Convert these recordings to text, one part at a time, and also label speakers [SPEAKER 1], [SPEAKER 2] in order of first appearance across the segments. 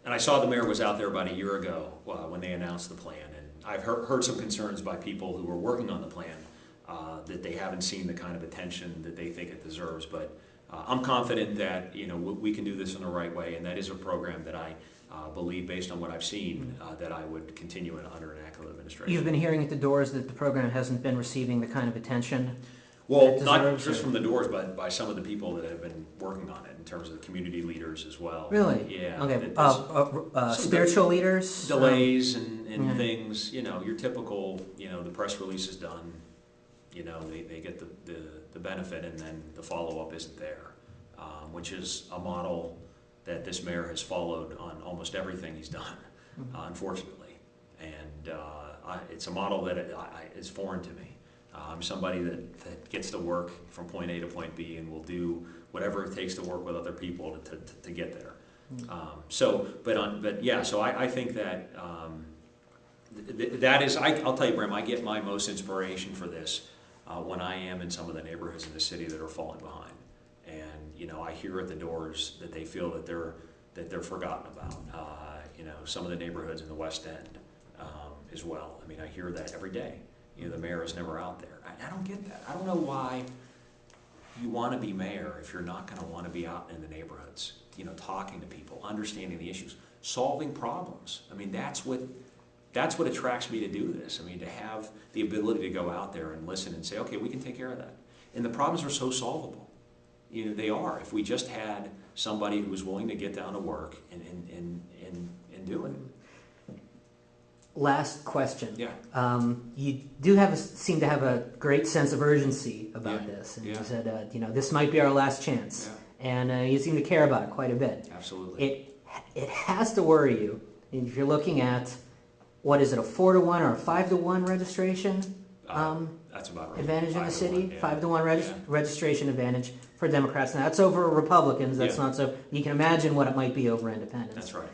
[SPEAKER 1] And I saw the mayor was out there about a year ago when they announced the plan, and I've heard some concerns by people who are working on the plan that they haven't seen the kind of attention that they think it deserves. But I'm confident that we can do this in the right way, and that is a program that I believe, based on what I've seen, that I would continue under an Ackland administration.
[SPEAKER 2] You've been hearing at the doors that the program hasn't been receiving the kind of attention.
[SPEAKER 1] Well, not just from the doors, but by some of the people that have been working on it, in terms of the community leaders as well.
[SPEAKER 2] Really?
[SPEAKER 1] Yeah.
[SPEAKER 2] Okay. Spiritual leaders?
[SPEAKER 1] Delays and things, your typical, the press release is done, they get the benefit, and then the follow-up isn't there, which is a model that this mayor has followed on almost everything he's done, unfortunately. And it's a model that is foreign to me. I'm somebody that gets to work from point A to point B and will do whatever it takes to work with other people to get there. So I think that that is, I'll tell you, Bram, I get my most inspiration for this when I am in some of the neighborhoods in the city that are falling behind. And, I hear at the doors that they feel that they're forgotten about. Some of the neighborhoods in the West End as well. I mean, I hear that every day. The mayor is never out there. I don't get that. I don't know why you want to be mayor if you're not going to want to be out in the neighborhoods, talking to people, understanding the issues, solving problems. I mean, that's what attracts me to do this. I mean, to have the ability to go out there and listen and say, okay, we can take care of that. And the problems are so solvable. They are. If we just had somebody who was willing to get down to work and do it.
[SPEAKER 2] Last question.
[SPEAKER 1] Yeah.
[SPEAKER 2] You do seem to have a great sense of urgency about this. And you said, this might be our last chance. Yeah. And you seem to care about it quite a bit.
[SPEAKER 1] Absolutely.
[SPEAKER 2] It has to worry you if you're looking at, what is it, a 4-to-1 or a 5-to-1 registration
[SPEAKER 1] that's about right.
[SPEAKER 2] advantage in the city?
[SPEAKER 1] 1,
[SPEAKER 2] 5-to-1 registration advantage for Democrats. Now, that's over Republicans. That's not so. You can imagine what it might be over independents.
[SPEAKER 1] That's right.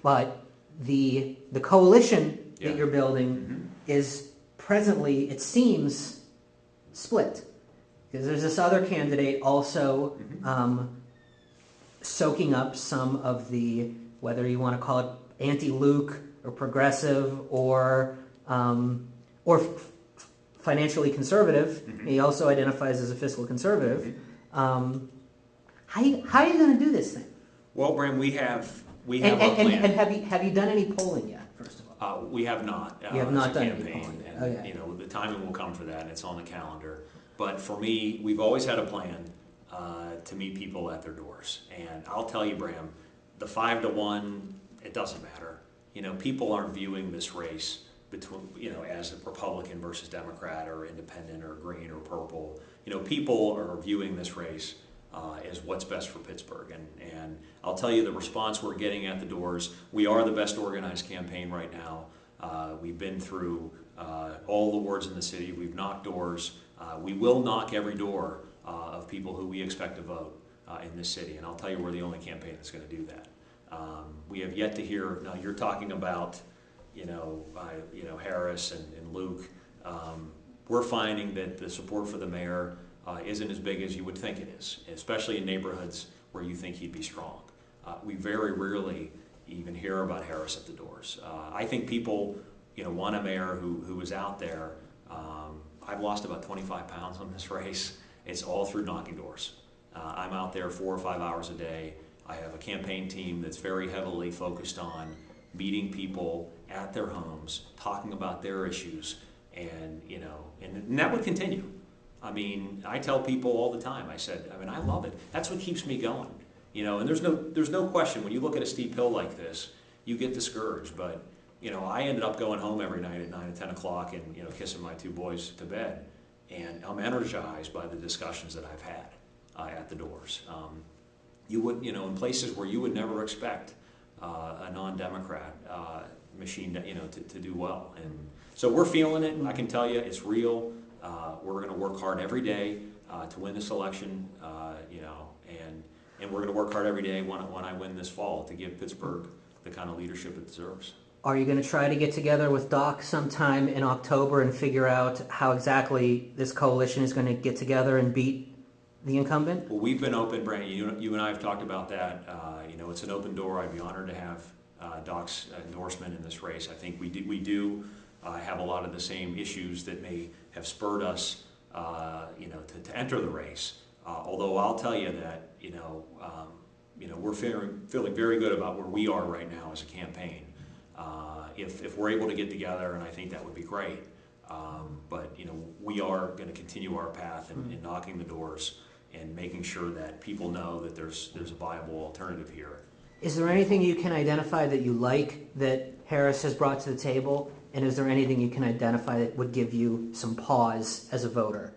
[SPEAKER 2] But the coalition that you're building is presently, it seems, split. Because there's this other candidate also soaking up some of the, whether you want to call it anti-Luke or progressive or financially conservative. He also identifies as a fiscal conservative. How are you going to do this thing?
[SPEAKER 1] Well, Bram, we have our plan.
[SPEAKER 2] And have you done any polling yet? First of all,
[SPEAKER 1] we have not.
[SPEAKER 2] You have not done any
[SPEAKER 1] campaign,
[SPEAKER 2] polling.
[SPEAKER 1] And
[SPEAKER 2] okay.
[SPEAKER 1] The timing will come for that, and it's on the calendar. But for me, we've always had a plan to meet people at their doors. And I'll tell you, Bram, the 5-to-1, it doesn't matter. People aren't viewing this race between, as a Republican versus Democrat or independent or green or purple. People are viewing this race as what's best for Pittsburgh. And I'll tell you, the response we're getting at the doors, we are the best organized campaign right now. We've been through all the wards in the city. We've knocked doors. We will knock every door of people who we expect to vote in this city. And I'll tell you, we're the only campaign that's going to do that. We have yet to hear, now you're talking about, Harris and Luke. We're finding that the support for the mayor isn't as big as you would think it is, especially in neighborhoods where you think he'd be strong. We very rarely even hear about Harris at the doors. I think people, want a mayor who is out there. I've lost about 25 pounds on this race. It's all through knocking doors. I'm out there 4 or 5 hours a day. I have a campaign team that's very heavily focused on meeting people at their homes, talking about their issues, and that would continue. I mean, I tell people all the time, I love it. That's what keeps me going. And there's no question, when you look at a steep hill like this, you get discouraged. But, I ended up going home every night at 9 and 10 o'clock and, kissing my 2 boys to bed. And I'm energized by the discussions that I've had at the doors. You would, in places where you would never expect a non-Democrat machine to do well. And so we're feeling it. I can tell you it's real. We're going to work hard every day to win this election, and we're going to work hard every day when I win this fall to give Pittsburgh the kind of leadership it deserves.
[SPEAKER 2] Are you going to try to get together with Doc sometime in October and figure out how exactly this coalition is going to get together and beat the incumbent?
[SPEAKER 1] Well, we've been open, Brandon. You and I have talked about that. It's an open door. I'd be honored to have Doc's endorsement in this race. I think we do have a lot of the same issues that may have spurred us, to enter the race. Although I'll tell you that, we're feeling very good about where we are right now as a campaign. If we're able to get together, and I think that would be great. But we are going to continue our path in knocking the doors and making sure that people know that there's a viable alternative here.
[SPEAKER 2] Is there anything you can identify that you like that Harris has brought to the table? And is there anything you can identify that would give you some pause as a voter?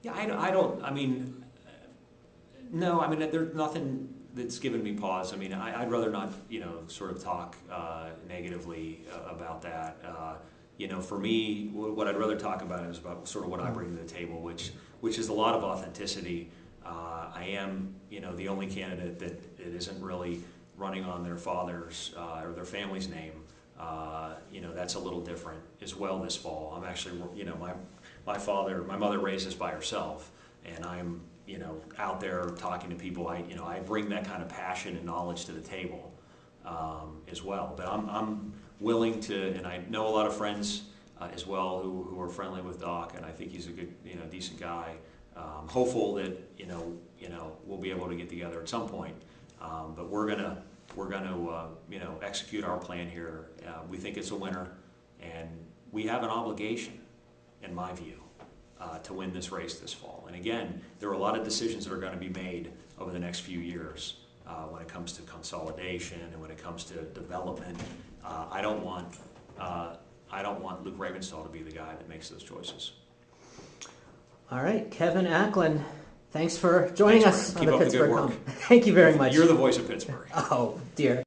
[SPEAKER 1] Yeah, no, there's nothing that's given me pause. I'd rather not, sort of talk negatively about that. For me, what I'd rather talk about is about sort of what I bring to the table, which is a lot of authenticity. I am, the only candidate that isn't really running on their father's or their family's name. That's a little different as well this fall. I'm actually, my mother raised us by herself, and I'm, out there talking to people. I bring that kind of passion and knowledge to the table as well. But I'm willing to, and I know a lot of friends as well who are friendly with Doc, and I think he's a good, decent guy. I'm hopeful that we'll be able to get together at some point. But we're gonna execute our plan here. We think it's a winner, and we have an obligation, in my view, to win this race this fall. And again, there are a lot of decisions that are going to be made over the next few years when it comes to consolidation and when it comes to development. I don't want Luke Ravenstall to be the guy that makes those choices.
[SPEAKER 2] All right, Kevin Acklin, thanks for joining us on the Pittsburgh Comment.
[SPEAKER 1] Keep up the good work.
[SPEAKER 2] Thank you very much.
[SPEAKER 1] You're the voice of Pittsburgh.
[SPEAKER 2] Oh, dear.